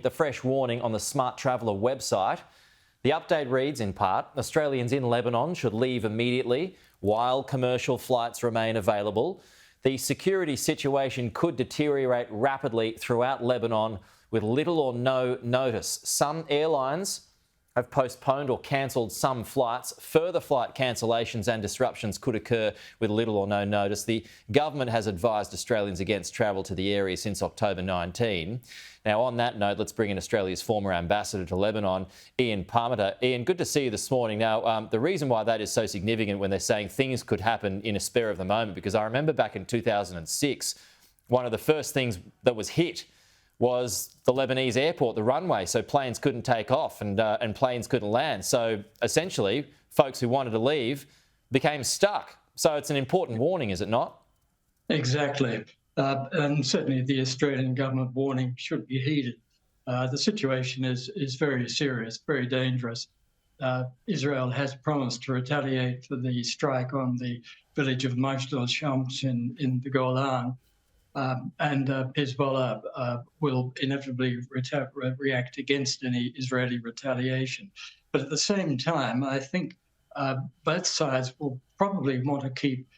The fresh warning on the Smart Traveller website. The update reads, in part, Australians in Lebanon should leave immediately while commercial flights remain available. The security situation could deteriorate rapidly throughout Lebanon with little or no notice. Some airlines have postponed or cancelled some flights. Further flight cancellations and disruptions could occur with little or no notice. The government has advised Australians against travel to the area since October 19. Now, on that note, let's bring in Australia's former ambassador to Lebanon, Ian Parmeter. Ian, good to see you this morning. Now, the reason why that is so significant when they're saying things could happen in a spur of the moment, because I remember back in 2006, one of the first things that was hit was the Lebanese airport, the runway, so planes couldn't take off and planes couldn't land. So essentially, folks who wanted to leave became stuck. So it's an important warning, is it not? Exactly. And certainly the Australian government warning should be heeded. The situation is very serious, very dangerous. Israel has promised to retaliate for the strike on the village of Majd al-Shams in the Golan. And Hezbollah will inevitably react against any Israeli retaliation. But at the same time, I think both sides will probably want to keep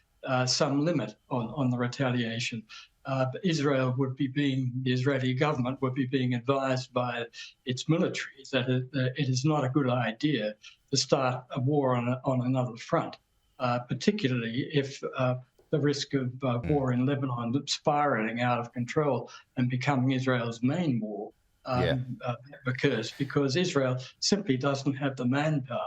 some limit on the retaliation. The Israeli government would be being advised by its military that it is not a good idea to start a war on another front, particularly if the risk of war in Lebanon spiraling out of control and becoming Israel's main war occurs, because Israel simply doesn't have the manpower.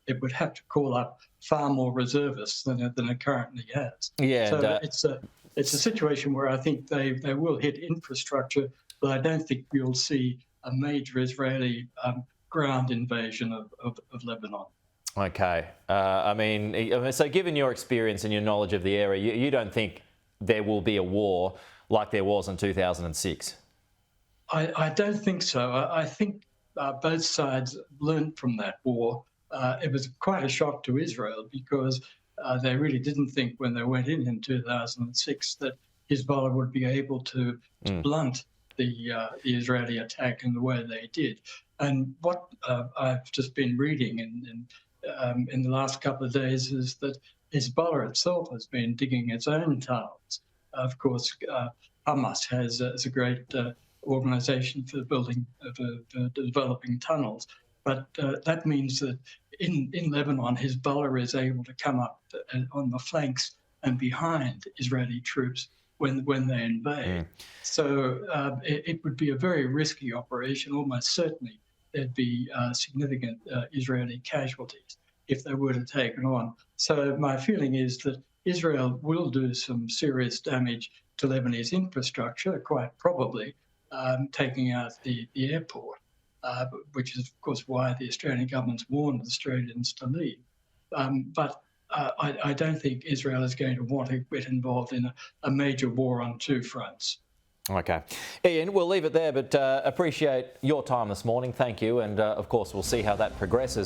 It would have to call up far more reservists than it currently has. Yeah, so it's a situation where I think they will hit infrastructure, but I don't think we'll see a major Israeli ground invasion of Lebanon. Okay. So given your experience and your knowledge of the area, you don't think there will be a war like there was in 2006? I don't think so. I think both sides learned from that war. It was quite a shock to Israel because they really didn't think when they went in 2006 that Hezbollah would be able to blunt the Israeli attack in the way they did. And what I've just been reading in the last couple of days is that Hezbollah itself has been digging its own tunnels. Of course, Hamas has a great organization for developing tunnels. But that means that in Lebanon, Hezbollah is able to come up on the flanks and behind Israeli troops when they invade. So it would be a very risky operation. Almost certainly there'd be significant Israeli casualties if they were to take it on. So my feeling is that Israel will do some serious damage to Lebanese infrastructure, quite probably taking out the airport. Which is, of course, why the Australian government's warned Australians to leave. But I don't think Israel is going to want to get involved in a major war on two fronts. Okay. Ian, we'll leave it there, but appreciate your time this morning. Thank you. And, of course, we'll see how that progresses.